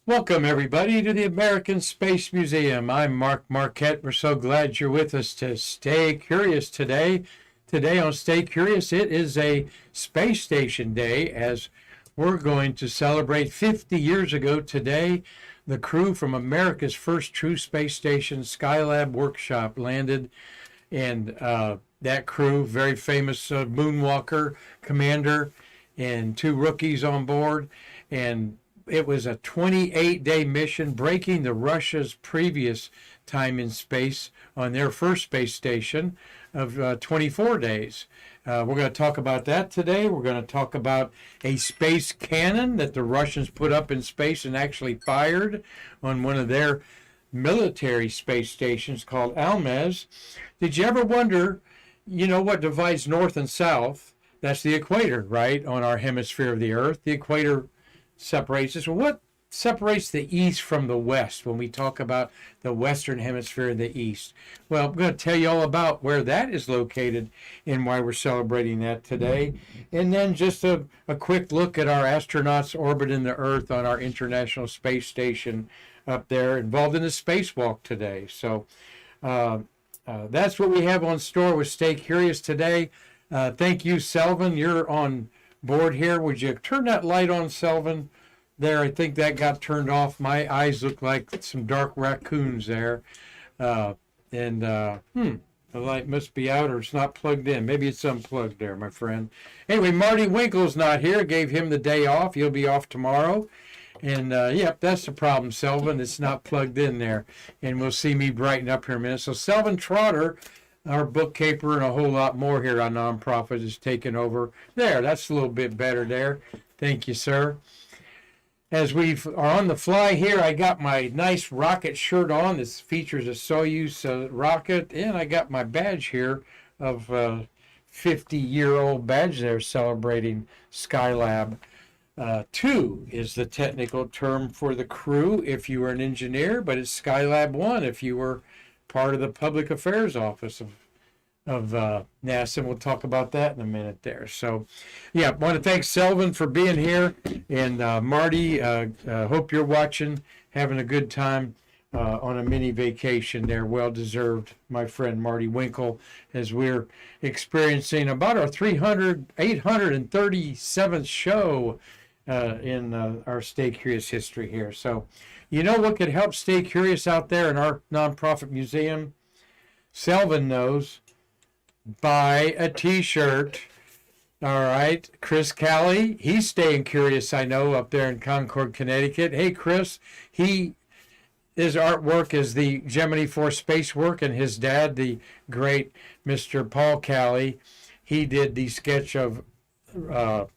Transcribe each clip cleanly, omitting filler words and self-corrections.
Welcome, everybody, to the American Space Museum. I'm Mark Marquette. We're so glad you're with us to Stay Curious today. Today on Stay Curious, it is a space station day as we're going to celebrate 50 years ago today. The crew from America's first true space station, Skylab workshop, landed, and that crew, very famous moonwalker commander and two rookies on board, and it was a 28-day mission, breaking the Russia's previous time in space on their first space station of 24 days. We're going to talk about that today. We're going to talk about a space cannon that the Russians put up in space and actually fired on one of their military space stations called Almaz. Did you ever wonder, what divides north and south? That's the equator, right, on our hemisphere of the Earth. The equator separates us. Well, what separates the east from the west when we talk about the western hemisphere and the east? Well, I'm going to tell you all about where that is located and why we're celebrating that today. And then just a quick look at our astronauts orbiting the Earth on our International Space Station up there, involved in the spacewalk today. So that's what we have on store with Stay Curious today. Thank you, Selvin. You're on board here. Would you turn that light on, Selvin? There, I think that got turned off. My eyes look like some dark raccoons there. The light must be out or it's not plugged in. Maybe it's unplugged there, my friend. Anyway, Marty Winkle's not here. Gave him the day off. He'll be off tomorrow. And, yep, that's the problem, Selvin. It's not plugged in there. And we'll see me brighten up here in a minute. So Selvin Trotter, our bookkeeper, and a whole lot more here on Nonprofit is taking over. There, that's a little bit better there. Thank you, sir. As we are on the fly here, I got my nice rocket shirt on. This features a Soyuz rocket, and I got my badge here of 50-year-old badge there celebrating Skylab. 2 is the technical term for the crew if you were an engineer, but it's Skylab 1 if you were part of the public affairs office of NASA, and we'll talk about that in a minute there. So, yeah, I want to thank Selvin for being here, and Marty, hope you're watching, having a good time on a mini vacation there. Well-deserved, my friend Marty Winkle, as we're experiencing about our 837th show in our Stay Curious history here. So, you know what could help Stay Curious out there in our nonprofit museum? Selvin knows. Buy a t-shirt. All right. Chris Callie, he's staying curious, I know, up there in Concord, Connecticut. Hey, Chris, his artwork is the Gemini 4 space work, and his dad, the great Mr. Paul Callie, he did the sketch of a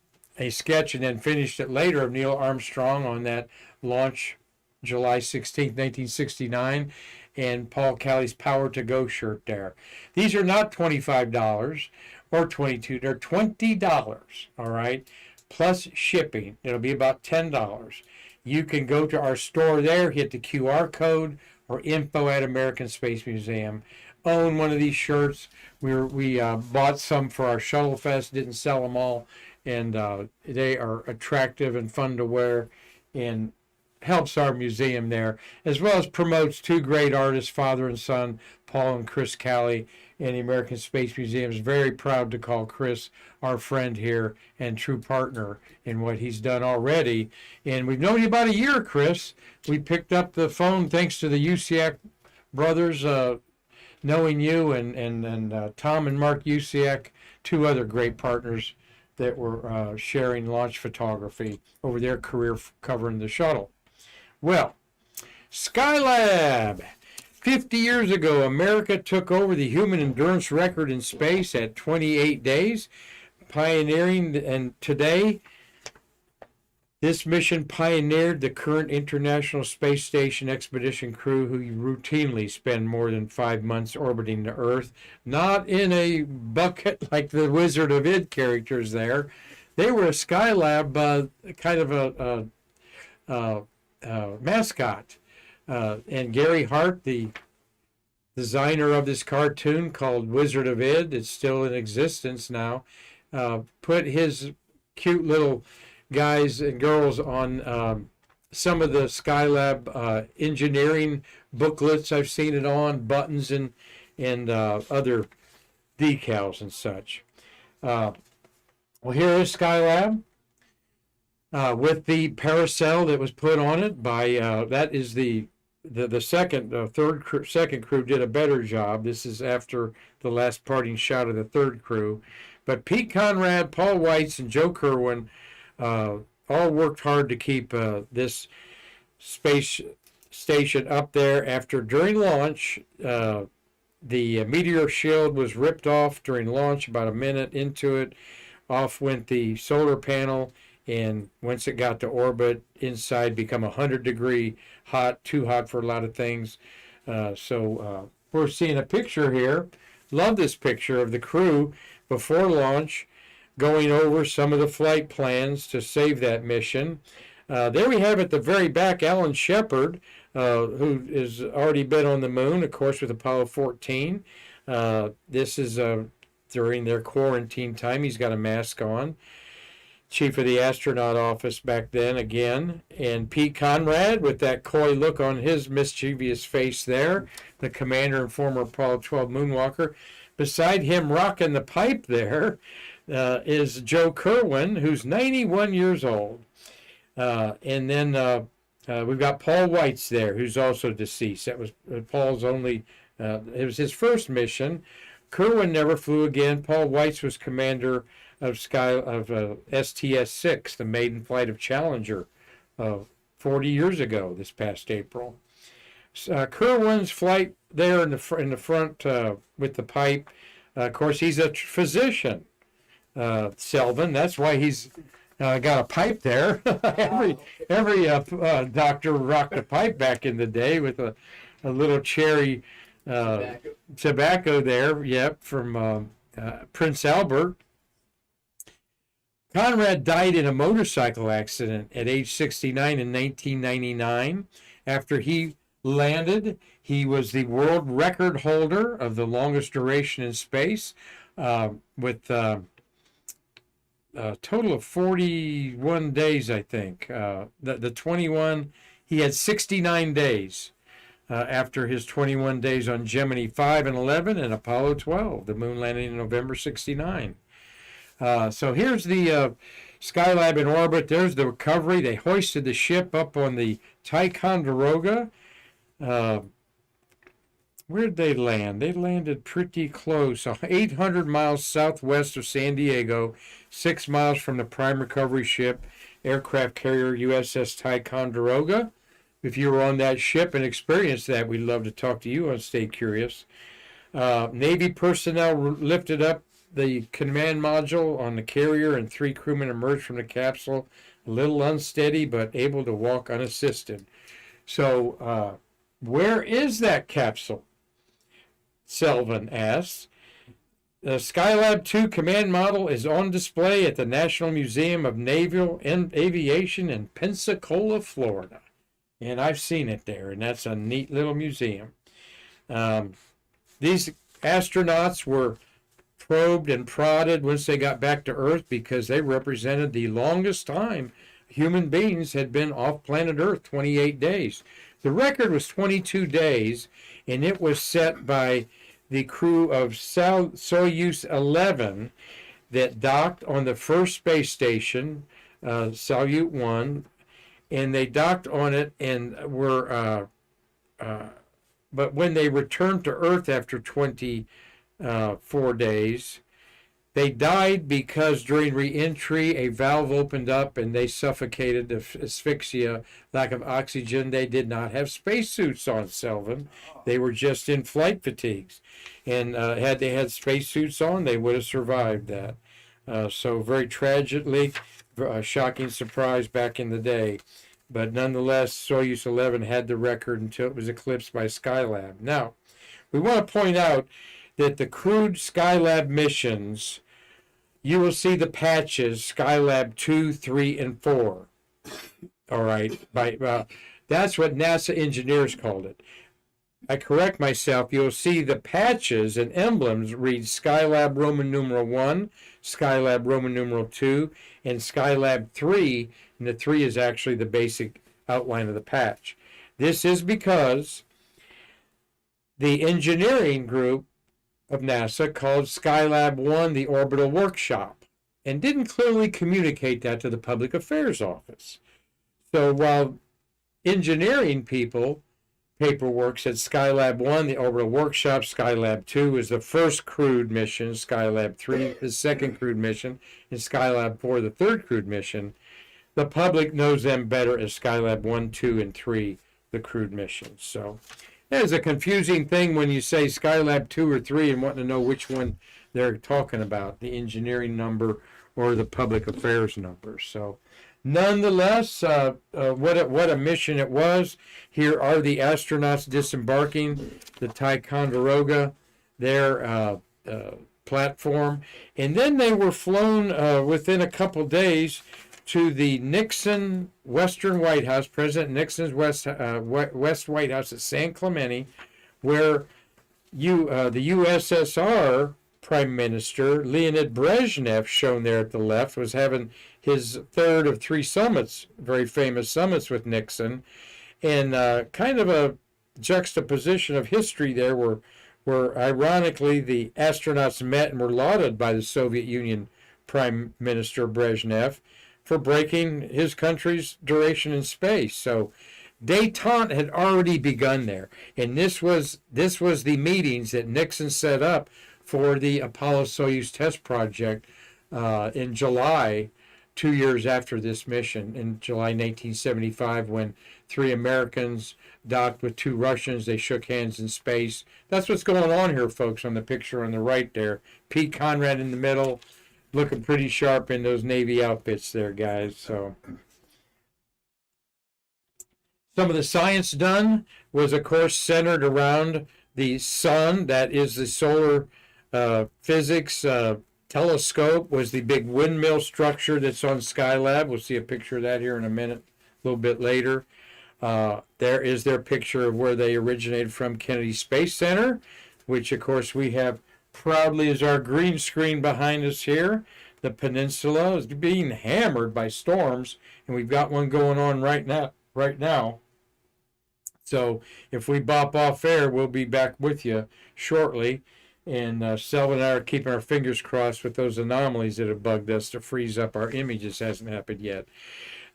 sketch and then finished it later of Neil Armstrong on that launch July 16, 1969, and Paul Callie's Power to Go shirt there. These are not $25 or $22, they're $20, all right, plus shipping. It'll be about $10. You can go to our store there, hit the QR code, or info@American Space Museum. Own one of these shirts. We bought some for our Shuttle Fest, didn't sell them all, and they are attractive and fun to wear, and helps our museum there, as well as promotes two great artists, father and son, Paul and Chris Callie, and the American Space Museum is very proud to call Chris our friend here and true partner in what he's done already. And we've known you about a year, Chris. We picked up the phone thanks to the Usiak brothers, knowing you, and Tom and Mark Usiak, two other great partners that were sharing launch photography over their career covering the shuttle. Well, Skylab. 50 years ago, America took over the human endurance record in space at 28 days, pioneering, and today, this mission pioneered the current International Space Station expedition crew who routinely spend more than 5 months orbiting the Earth, not in a bucket like the Wizard of Id characters there. They were a Skylab kind of a mascot. And Gary Hart, the designer of this cartoon called Wizard of Id, it's still in existence now, put his cute little guys and girls on some of the Skylab engineering booklets I've seen it on, buttons and other decals and such. Well, here is Skylab with the paracel that was put on it by that is the second second crew did a better job. This is after the last parting shot of the third crew, but Pete Conrad, Paul Weitz, and Joe Kerwin all worked hard to keep this space station up there. During launch, the meteor shield was ripped off during launch. About a minute into it, off went the solar panel, and once it got to orbit, inside become 100-degree hot, too hot for a lot of things. So we're seeing a picture here. Love this picture of the crew before launch, going over some of the flight plans to save that mission. There we have at the very back Alan Shepard, who has already been on the moon, of course, with Apollo 14. This is during their quarantine time. He's got a mask on. Chief of the astronaut office back then again. And Pete Conrad with that coy look on his mischievous face there, the commander and former Apollo 12 moonwalker. Beside him rocking the pipe there is Joe Kerwin, who's 91 years old. And then we've got Paul Weitz there, who's also deceased. That was Paul's only, it was his first mission. Kerwin never flew again. Paul Weitz was commander of STS-6, the maiden flight of Challenger, 40 years ago this past April. Kerwin's flight there in the front with the pipe. Of course, he's a physician, Selvin. That's why he's got a pipe there. every doctor rocked a pipe back in the day with a little cherry tobacco there. Yep, from Prince Albert. Conrad died in a motorcycle accident at age 69 in 1999. After he landed, he was the world record holder of the longest duration in space, with a total of 41 days, I think. The 21, he had 69 days after his 21 days on Gemini 5 and 11 and Apollo 12, the moon landing in November 69. So here's the Skylab in orbit. There's the recovery. They hoisted the ship up on the Ticonderoga. Where'd they land? They landed pretty close, 800 miles southwest of San Diego, 6 miles from the prime recovery ship, aircraft carrier USS Ticonderoga. If you were on that ship and experienced that, we'd love to talk to you on Stay Curious. Navy personnel lifted up the command module on the carrier, and 3 crewmen emerged from the capsule, a little unsteady but able to walk unassisted. So where is that capsule? Selvin asks. The Skylab 2 command model is on display at the National Museum of Naval Aviation in Pensacola, Florida. And I've seen it there, and that's a neat little museum. These astronauts were probed and prodded once they got back to Earth because they represented the longest time human beings had been off planet Earth, 28 days. The record was 22 days, and it was set by the crew of Salyut 11 that docked on the first space station, Salyut 1, and they docked on it and were, but when they returned to Earth after 24 days, they died because during re-entry a valve opened up and they suffocated of asphyxia, lack of oxygen. They did not have spacesuits on, Selvin. They were just in flight fatigues. And had they had spacesuits on, they would have survived that. So very tragically, a shocking surprise back in the day. But nonetheless, Soyuz 11 had the record until it was eclipsed by Skylab. Now, we want to point out that the crewed Skylab missions, you will see the patches Skylab 2, 3, and 4. All right. That's what NASA engineers called it. I correct myself. You'll see the patches and emblems read Skylab Roman numeral 1, Skylab Roman numeral 2, and Skylab 3. And the 3 is actually the basic outline of the patch. This is because the engineering group of NASA called Skylab 1 the orbital workshop and didn't clearly communicate that to the public affairs office. So while engineering people paperwork said Skylab 1 the orbital workshop, Skylab 2 is the first crewed mission, Skylab 3 the second crewed mission, and Skylab 4 the third crewed mission, the public knows them better as Skylab 1, 2, and 3 the crewed missions. So that is a confusing thing when you say Skylab 2 or 3 and wanting to know which one they're talking about, the engineering number or the public affairs number. So nonetheless, what a mission it was. Here are the astronauts disembarking the Ticonderoga, their platform. And then they were flown within a couple days to the Nixon Western White House, President Nixon's West White House at San Clemente, where the USSR Prime Minister Leonid Brezhnev, shown there at the left, was having his third of 3 summits, very famous summits with Nixon, and kind of a juxtaposition of history there where ironically the astronauts met and were lauded by the Soviet Union Prime Minister Brezhnev for breaking his country's duration in space. So détente had already begun there, and this was the meetings that Nixon set up for the Apollo-Soyuz test project in July, 2 years after this mission, in July 1975, when 3 Americans docked with 2 Russians. They shook hands in space. That's what's going on here, folks, on the picture on the right there. Pete Conrad in the middle, looking pretty sharp in those Navy outfits there, guys. So some of the science done was, of course, centered around the sun. That is the solar physics telescope was the big windmill structure that's on Skylab. We'll see a picture of that here in a minute, a little bit later. There is their picture of where they originated from, Kennedy Space Center, which, of course, we have proudly as our green screen behind us here. The peninsula is being hammered by storms, and we've got one going on right now. So if we bop off air, we'll be back with you shortly. And Selvin and I are keeping our fingers crossed with those anomalies that have bugged us to freeze up our images. Hasn't happened yet.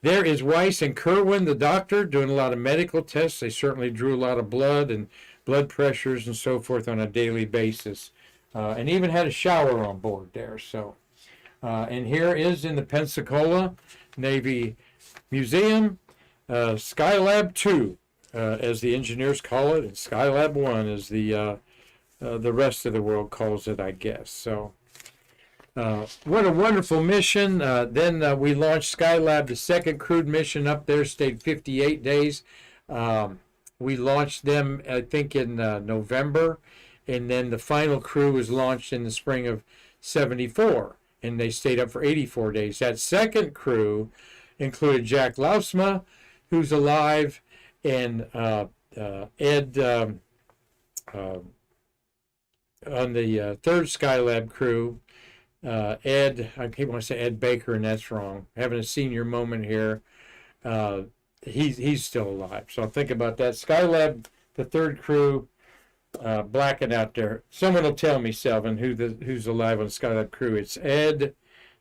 There is Weiss and Kerwin, the doctor, doing a lot of medical tests. They certainly drew a lot of blood and blood pressures and so forth on a daily basis. And even had a shower on board there. So, and here is in the Pensacola Navy Museum, Skylab 2, as the engineers call it, and Skylab 1 as the rest of the world calls it, I guess. So, what a wonderful mission. Then we launched Skylab, the second crewed mission up there, stayed 58 days. We launched them, I think, in November. And then the final crew was launched in the spring of 74, and they stayed up for 84 days. That second crew included Jack Lausma, who's alive, and Ed on the third Skylab crew. Ed, I keep wanting to say Ed Baker, and that's wrong. Having a senior moment here. He's still alive. So think about that. Skylab, the third crew, blacking out there. Someone will tell me, Selvin, who's alive on Skylab crew. It's Ed.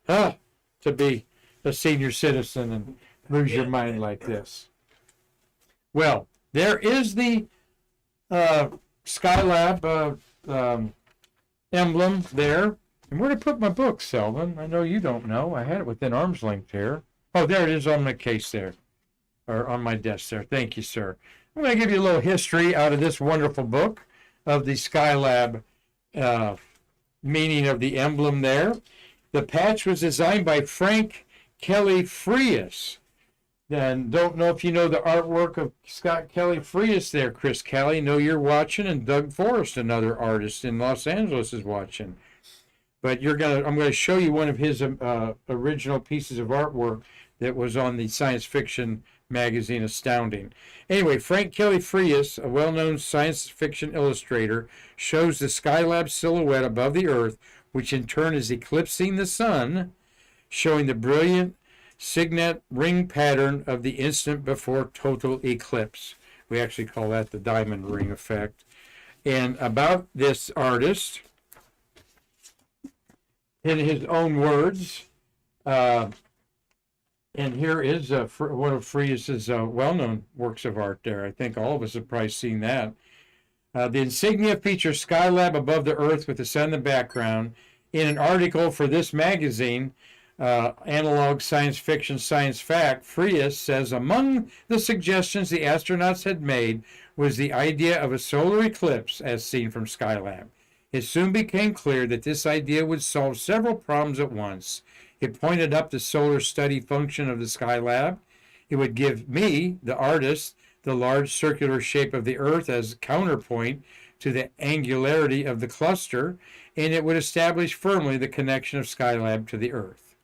To be a senior citizen and lose your mind like this. Well, there is the Skylab emblem there. And where to put my book, Selvin? I know you don't know. I had it within arm's length here. Oh, there it is on my case there, or on my desk there. Thank you, sir. I'm going to give you a little history out of this wonderful book of the Skylab meaning of the emblem there. The patch was designed by Frank Kelly Frias. And don't know if you know the artwork of Scott Kelly Frias there, Chris Kelly. Know you're watching, and Doug Forrest, another artist in Los Angeles, is watching. But I'm going to show you one of his original pieces of artwork that was on the science fiction magazine Astounding. Anyway, Frank Kelly Frias, a well-known science fiction illustrator, shows the Skylab silhouette above the Earth, which in turn is eclipsing the sun, showing the brilliant signet ring pattern of the instant before total eclipse. We actually call that the diamond ring effect. And about this artist, in his own words, and here is one of Frias's well-known works of art there. I think all of us have probably seen that. The insignia features Skylab above the Earth with the sun in the background. In an article for this magazine, Analog Science Fiction Science Fact, Frias says among the suggestions the astronauts had made was the idea of a solar eclipse as seen from Skylab. It soon became clear that this idea would solve several problems at once. It pointed up the solar study function of the Skylab. It would give me, the artist, the large circular shape of the Earth as counterpoint to the angularity of the cluster, and it would establish firmly the connection of Skylab to the Earth.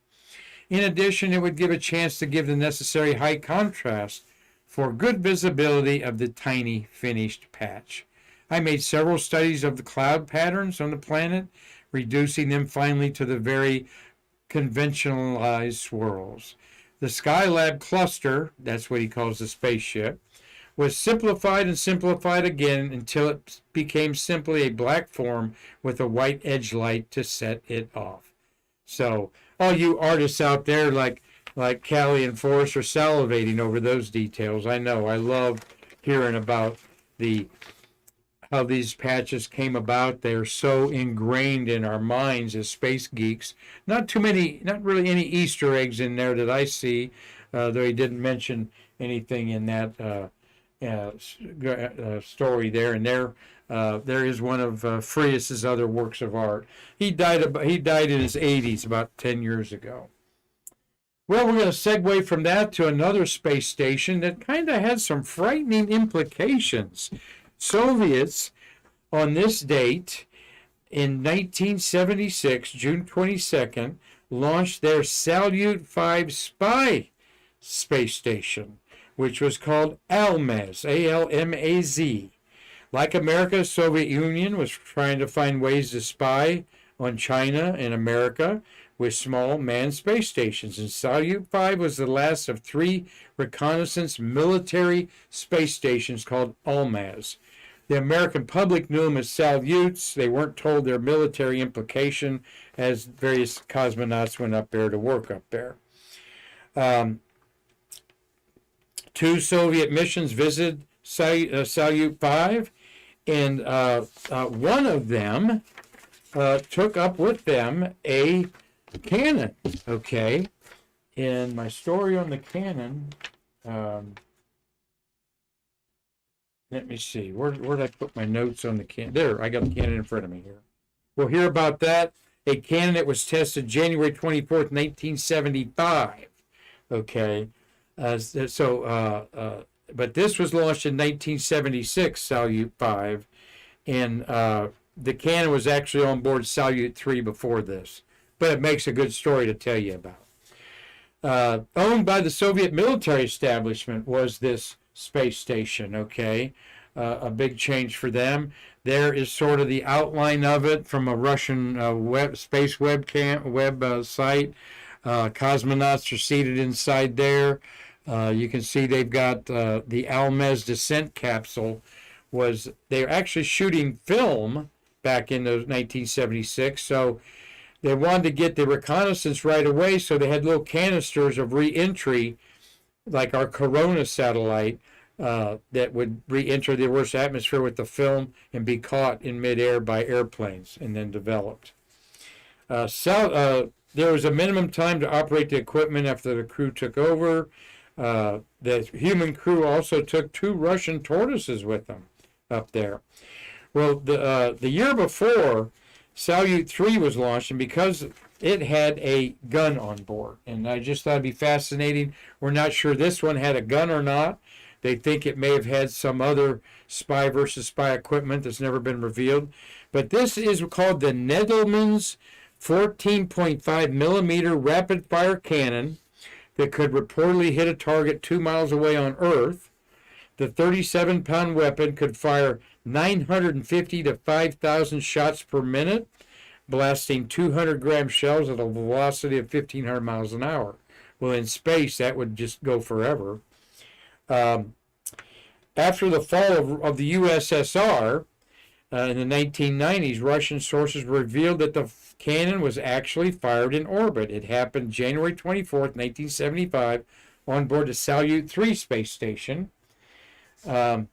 In addition, it would give a chance to give the necessary high contrast for good visibility of the tiny finished patch. I made several studies of the cloud patterns on the planet, reducing them finally to the very conventionalized swirls. The Skylab cluster, that's what he calls the spaceship, was simplified and simplified again until it became simply a black form with a white edge light to set it off. So all you artists out there like Callie and Forrest are salivating over those details. I know. I love hearing about how these patches came about. They're so ingrained in our minds as space geeks. Not really any Easter eggs in there that I see, though he didn't mention anything in that story there. And there is one of Frias's other works of art. He died in his 80s, about 10 years ago. Well, we're going to segue from that to another space station that kind of had some frightening implications. Soviets, on this date, in 1976, June 22nd, launched their Salyut 5 spy space station, which was called Almaz, A-L-M-A-Z. Like America, the Soviet Union was trying to find ways to spy on China and America with small manned space stations, and Salyut 5 was the last of 3 reconnaissance military space stations called Almaz. The American public knew them as Salyuts. They weren't told their military implication as various cosmonauts went up there to work up there. 2 Soviet missions visited Salyut 5, and one of them took up with them a cannon, okay? In my story on the cannon, let me see, where did I put my notes on the cannon? There, I got the cannon in front of me here. We'll hear about that. A cannon that was tested January 24th, 1975, okay? But this was launched in 1976, Salyut 5, and the cannon was actually on board Salyut 3 before this. But it makes a good story to tell you about. Owned by the Soviet military establishment was this space station, okay? A big change for them. There is sort of the outline of it from a Russian space web site. Cosmonauts are seated inside there. You can see they've got the Almaz descent capsule. They're actually shooting film back in 1976, so they wanted to get the reconnaissance right away, so they had little canisters of re-entry, like our Corona satellite, that would re-enter the Earth's atmosphere with the film and be caught in midair by airplanes and then developed. There was a minimum time to operate the equipment after the crew took over. The human crew also took 2 Russian tortoises with them up there. Well, the year before, Salyut 3 was launched, and because it had a gun on board, and I just thought it'd be fascinating. We're not sure this one had a gun or not. They think it may have had some other spy versus spy equipment that's never been revealed. But this is called the Needleman's 14.5 millimeter rapid fire cannon that could reportedly hit a target 2 miles away on Earth. The 37-pound weapon could fire 950 to 5,000 shots per minute, blasting 200-gram shells at a velocity of 1,500 miles an hour. Well, in space, that would just go forever. Um, After the fall of the USSR in the 1990s, Russian sources revealed that the cannon was actually fired in orbit. It happened January 24th, 1975, on board the Salyut 3 space station. They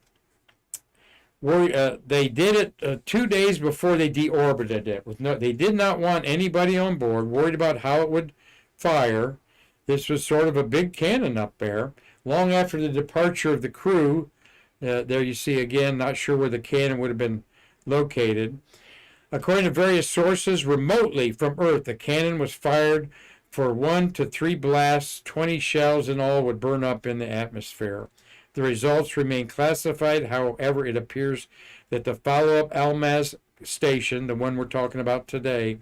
did it 2 days before they deorbited it. They did not want anybody on board, worried about how it would fire. This was sort of a big cannon up there. Long after the departure of the crew, there you see again, not sure where the cannon would have been located. According to various sources, remotely from Earth, the cannon was fired for 1 to 3 blasts. 20 shells in all would burn up in the atmosphere. The results remain classified. However, it appears that the follow-up Almaz station, the one we're talking about today,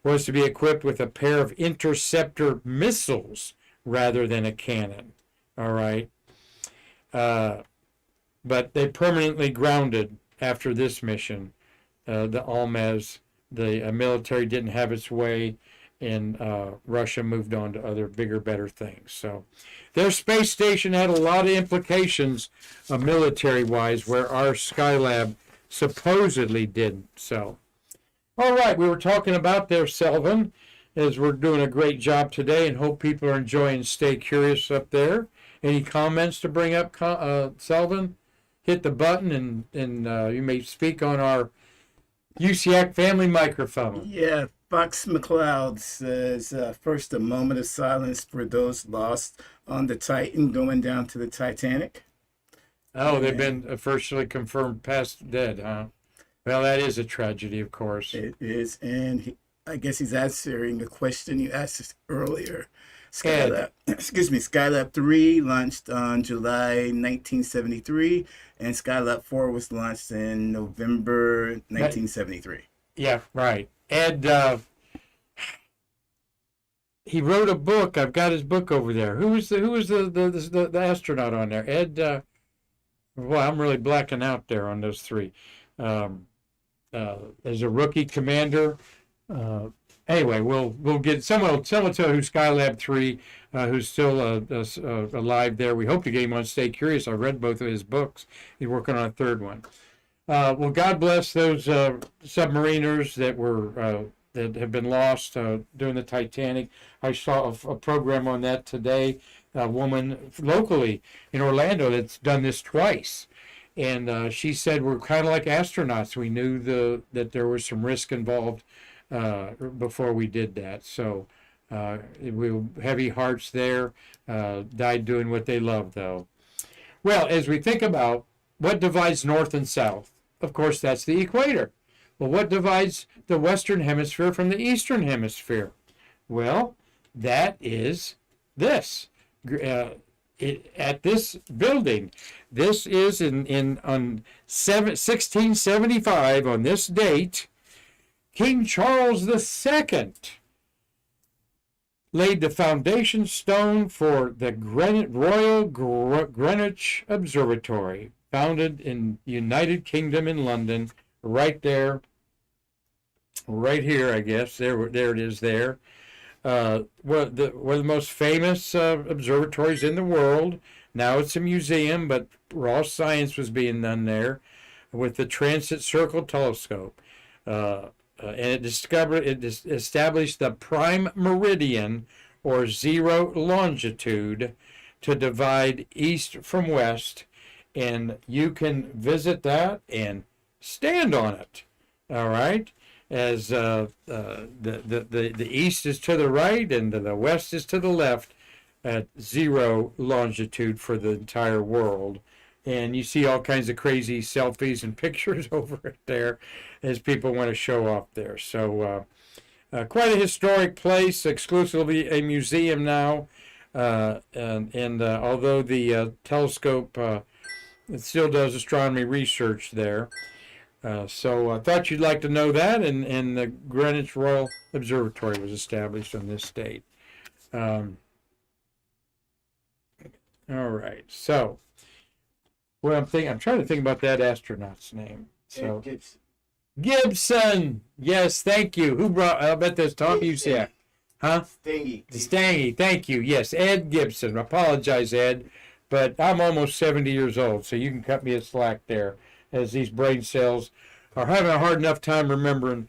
was to be equipped with a pair of interceptor missiles rather than a cannon. All right. But they permanently grounded after this mission. The Almaz, the military didn't have its way, and Russia moved on to other bigger, better things. So their space station had a lot of implications military-wise, where our Skylab supposedly didn't. So, all right, we were talking about their Selvin, as we're doing a great job today, and hope people are enjoying Stay Curious up there. Any comments to bring up, Selvin? Hit the button, and you may speak on our USIAC family microphone. Yeah, Fox McCloud says, first, a moment of silence for those lost on the Titan going down to the Titanic. Oh, they've been officially confirmed past dead, huh? Well, that is a tragedy, of course. It is, and I guess he's answering a question you asked earlier. Skylab, Skylab 3 launched on July 1973, and Skylab 4 was launched in November 1973. Yeah, right. Ed, he wrote a book. I've got his book over there. Who was the astronaut on there? Ed. Well, I'm really blacking out there on those three. As a rookie commander. Anyway, we'll get someone will tell who Skylab 3, who's still alive there. We hope to get him on Stay Curious. I read both of his books. He's working on a third one. Well, God bless those submariners that have been lost during the Titanic. I saw a program on that today. A woman locally in Orlando that's done this twice. And she said, we're kind of like astronauts. We knew that there was some risk involved before we did that. So we were heavy hearts there, died doing what they loved, though. Well, as we think about what divides North and South, of course, that's the equator. Well, what divides the Western Hemisphere from the Eastern Hemisphere? Well, that is this. At this building, this is on 1675, on this date, King Charles II laid the foundation stone for the Royal Greenwich Observatory, founded in United Kingdom in London, right there, right here, I guess. There it is there. One of the most famous observatories in the world. Now it's a museum, but raw science was being done there with the Transit Circle Telescope. And it established the prime meridian, or zero longitude, to divide east from west. And you can visit that and stand on it. All right? As the east is to the right and the west is to the left at zero longitude for the entire world. And you see all kinds of crazy selfies and pictures over it there as people want to show off there. So quite a historic place, exclusively a museum now. And although the telescope it still does astronomy research there. So I thought you'd like to know that, and the Greenwich Royal Observatory was established on this date. All right, so what I'm trying to think about that astronaut's name. So Gibson, yes, thank you. Who brought? I bet there's Tom Usiak. Huh? Stangy. Stangy, thank you. Yes, Ed Gibson. Apologize, Ed, but I'm almost 70 years old, so you can cut me a slack there, as these brain cells are having a hard enough time remembering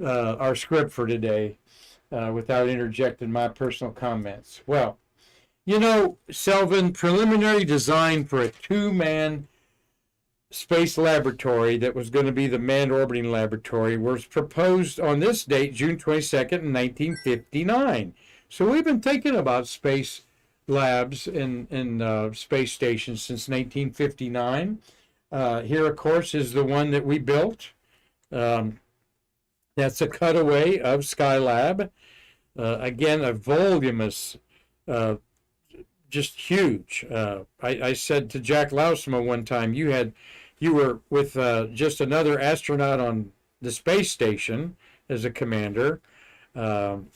our script for today without interjecting my personal comments. Well, you know, Selvin, preliminary design for a two-man space laboratory that was going to be the manned orbiting laboratory was proposed on this date, June 22nd, 1959. So we've been thinking about space labs and space stations since 1959. Here, of course, is the one that we built. That's a cutaway of Skylab. Again, a voluminous, just huge. I said to Jack Lausma one time, you were with just another astronaut on the space station as a commander, and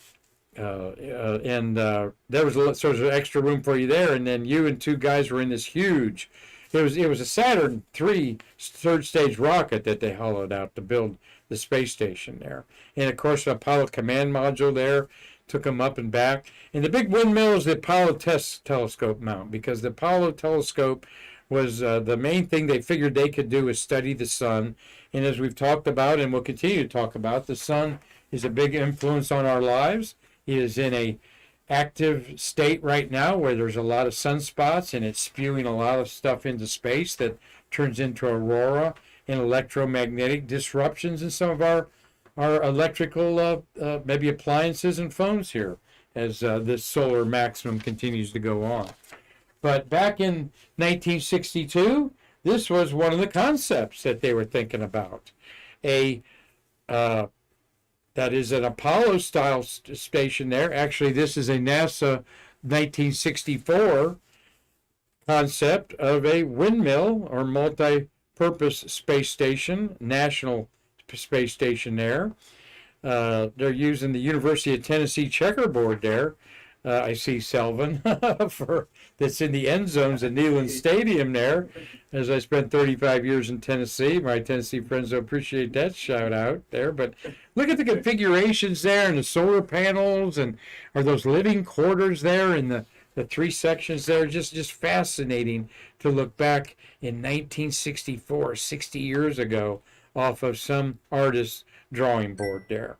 there was an extra room for you there, and then you and two guys were in this huge. It was a Saturn III third stage rocket that they hollowed out to build the space station there, and of course the Apollo command module there took them up and back. And the big windmill is the Apollo telescope mount, because the Apollo telescope was the main thing they figured they could do is study the sun. And as we've talked about and will continue to talk about, the sun is a big influence on our lives. It is in a active state right now where there's a lot of sunspots, and it's spewing a lot of stuff into space that turns into aurora and electromagnetic disruptions in some of our electrical maybe appliances and phones here as this solar maximum continues to go on. But back in 1962, this was one of the concepts that they were thinking about. That is an Apollo-style station there. Actually, this is a NASA 1964 concept of a windmill or multi-purpose space station, national space station there. They're using the University of Tennessee checkerboard there. I see Selvin that's in the end zones at Neyland Stadium there. As I spent 35 years in Tennessee, my Tennessee friends will appreciate that shout out there. But look at the configurations there and the solar panels, and are those living quarters there and the three sections there. Just fascinating to look back in 1964, 60 years ago, off of some artist's drawing board there.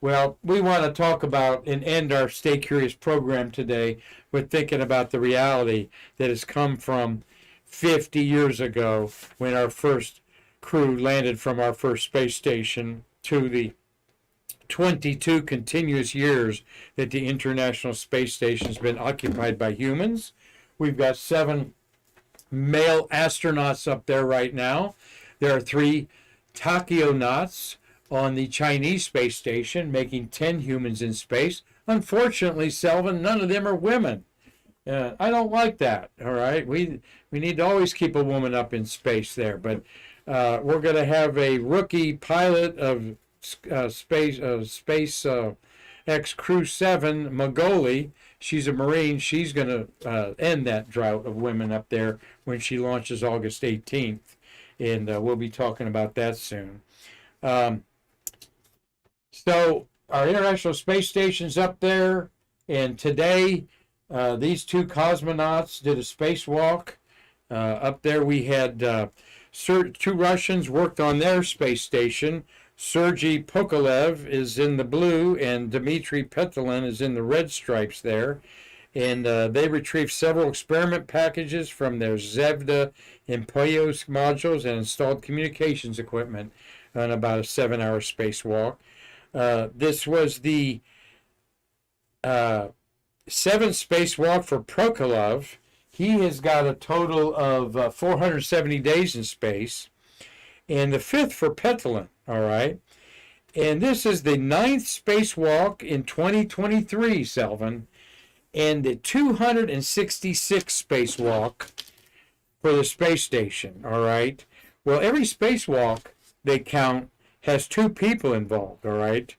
Well, we want to talk about and end our Stay Curious program today with thinking about the reality that has come from 50 years ago when our first crew landed from our first space station to the 22 continuous years that the International Space Station has been occupied by humans. We've got 7 male astronauts up there right now. There are 3 tachionauts on the Chinese space station, making 10 humans in space. Unfortunately, Selvin, none of them are women. I don't like that. All right, we need to always keep a woman up in space there. But we're going to have a rookie pilot of SpaceX Crew 7, Magoli. She's a Marine. She's going to end that drought of women up there when she launches August 18th. And we'll be talking about that soon. So our International Space Station's up there, and today these 2 cosmonauts did a spacewalk. Up there we had 2 Russians worked on their space station. Sergei Pokolev is in the blue, and Dmitry Petlin is in the red stripes there. And they retrieved several experiment packages from their Zvezda and Pyosk modules and installed communications equipment on about a 7-hour spacewalk. This was the 7th spacewalk for Prokhorov. He has got a total of 470 days in space. And the 5th for Petlin, all right? And this is the 9th spacewalk in 2023, Selvin, and the 266th spacewalk for the space station, all right? Well, every spacewalk they count has 2 people involved, all right?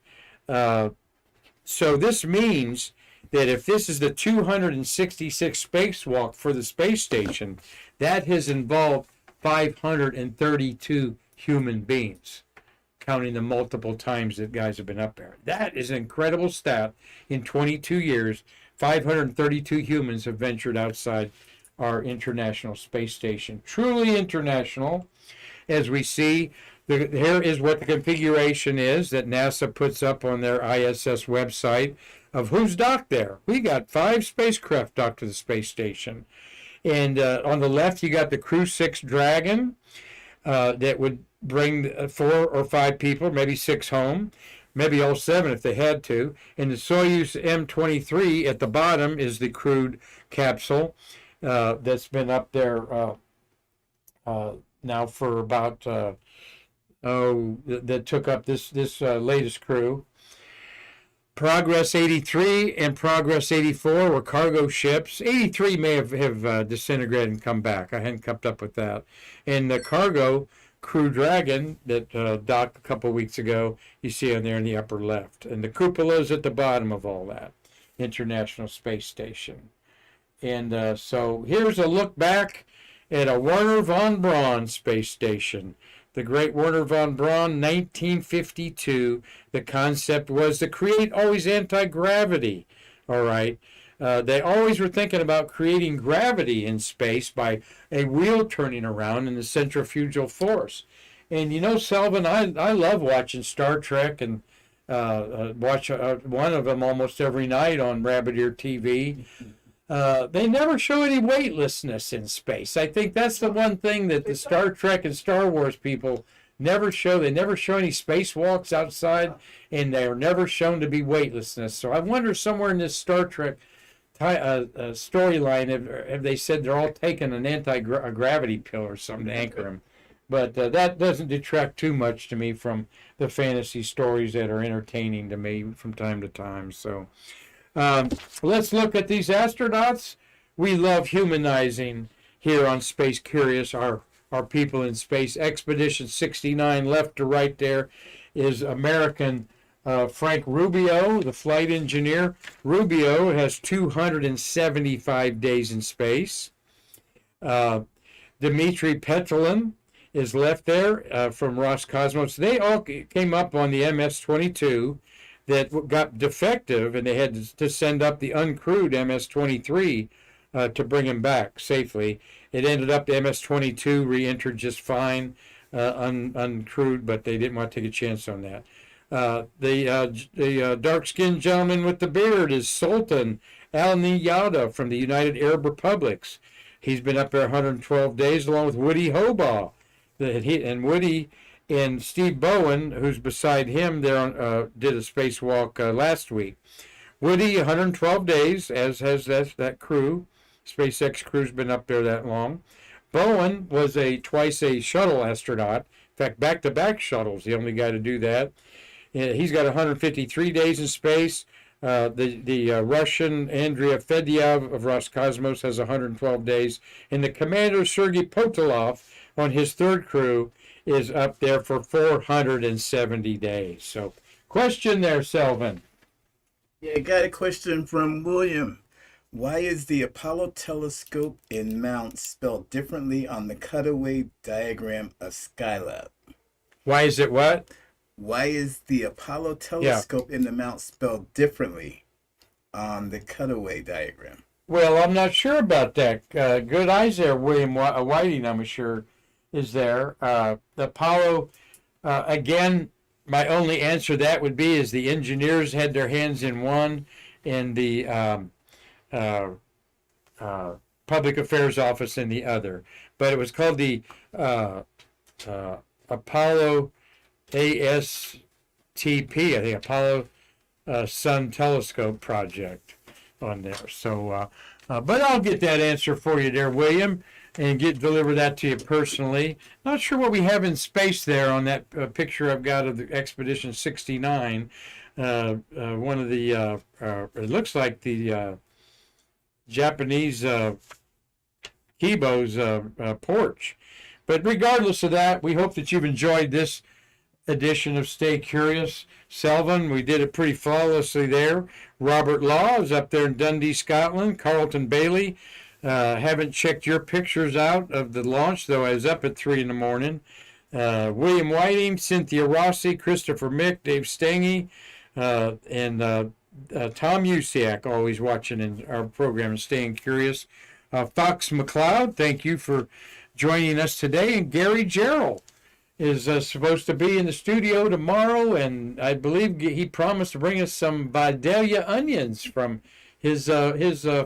So this means that if this is the 266th spacewalk for the space station, that has involved 532 human beings. counting the multiple times that guys have been up there. That is an incredible stat. In 22 years, 532 humans have ventured outside our International Space Station. Truly international, as we see. Here is what the configuration is that NASA puts up on their ISS website of who's docked there. We got 5 spacecraft docked to the space station. And on the left, you got the Crew 6 Dragon that would bring 4 or 5 people, maybe 6 home, maybe all 7 if they had to. And the Soyuz M-23 at the bottom is the crewed capsule that's been up there now for about, that took up this latest crew. Progress 83 and Progress 84 were cargo ships. 83 may have disintegrated and come back. I hadn't kept up with that. And the cargo Crew Dragon that docked a couple weeks ago, you see on there in the upper left. And the cupola is at the bottom of all that, International Space Station. And so here's a look back at a Wernher von Braun space station. The great Wernher von Braun, 1952. The concept was to create always anti-gravity. All right. They always were thinking about creating gravity in space by a wheel turning around in the centrifugal force. And you know, Selvin, I love watching Star Trek and watch one of them almost every night on Rabbit Ear TV. They never show any weightlessness in space. I think that's the one thing that the Star Trek and Star Wars people never show. They never show any spacewalks outside, and they are never shown to be weightlessness. So I wonder somewhere in this Star Trek storyline, have they said they're all taking an anti-gravity pill or something to anchor them? But that doesn't detract too much to me from the fantasy stories that are entertaining to me from time to time. So let's look at these astronauts. We love humanizing here on Space Curious our people in space. Expedition 69, left to right there, is American Frank Rubio, the flight engineer. Rubio has 275 days in space. Dmitry Petrolin is left there from Roscosmos. They all came up on the MS-22 that got defective, and they had to send up the uncrewed MS-23 to bring him back safely. It ended up the MS-22 re-entered just fine, uncrewed, but they didn't want to take a chance on that. The dark-skinned gentleman with the beard is Sultan Al-Niyada from the United Arab Republics. He's been up there 112 days, along with Woody Hobaugh. And Woody and Steve Bowen, who's beside him, there did a spacewalk last week. Woody, 112 days, as has that crew. SpaceX crew's been up there that long. Bowen was twice a shuttle astronaut. In fact, back-to-back shuttles, the only guy to do that. He's got 153 days in space. The Russian Andrei Fedyaev of Roscosmos has 112 days. And the commander, Sergei Potilov, on his third crew, is up there for 470 days. So, question there, Selvin. Yeah, I got a question from William. Why is the Apollo telescope in mount spelled differently on the cutaway diagram of Skylab? Why is it what? Why is the Apollo telescope in the mount spelled differently on the cutaway diagram? Well, I'm not sure about that. Good eyes there, William Whiting, I'm sure, is there. The Apollo, again, my only answer to that would be is the engineers had their hands in one, and the public affairs office in the other. But it was called the Apollo ASTP, I think, Apollo Sun Telescope Project on there. So, but I'll get that answer for you there, William, and deliver that to you personally. Not sure what we have in space there on that picture I've got of the Expedition 69. One of the, it looks like the Japanese Kibo's porch. But regardless of that, we hope that you've enjoyed this edition of Stay Curious. Selvin, we did it pretty flawlessly there. Robert Law is up there in Dundee, Scotland. Carlton Bailey, haven't checked your pictures out of the launch, though I was up at 3 in the morning. William Whiting, Cynthia Rossi, Christopher Mick, Dave Stange, and Tom Usiak, always watching in our program and staying curious. Fox McLeod, thank you for joining us today. And Gary Gerald is supposed to be in the studio tomorrow, and I believe he promised to bring us some Vidalia onions from his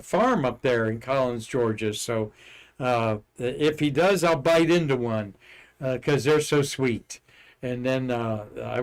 farm up there in Collins, Georgia. So if he does, I'll bite into one because they're so sweet. And then I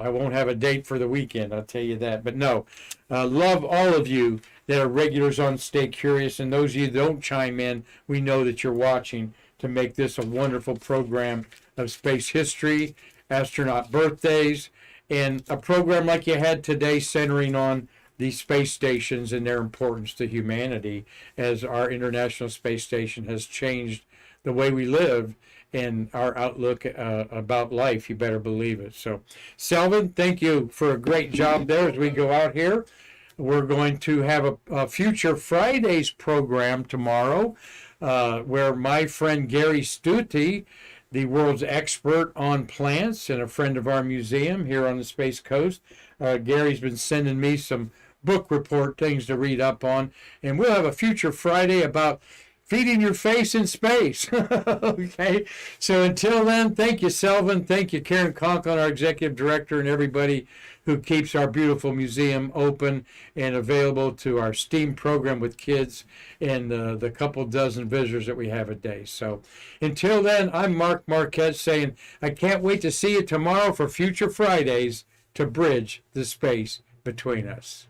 won't have a date for the weekend, I'll tell you that. But no, love all of you that are regulars on Stay Curious, and those of you that don't chime in, we know that you're watching to make this a wonderful program of space history, astronaut birthdays, and a program like you had today centering on the space stations and their importance to humanity, as our International Space Station has changed the way we live and our outlook about life. You better believe it. So, Selvin, thank you for a great job there as we go out here. We're going to have a Future Fridays program tomorrow where my friend Gary Stuti, the world's expert on plants and a friend of our museum here on the Space Coast, Gary's been sending me some book report things to read up on, and we'll have a Future Friday about feeding your face in space. Okay, so until then, thank you, Selvin. Thank you, Karen Conklin, our executive director, and everybody who keeps our beautiful museum open and available to our STEAM program with kids and the couple dozen visitors that we have a day. So until then, I'm Mark Marquette saying I can't wait to see you tomorrow for Future Fridays to bridge the space between us.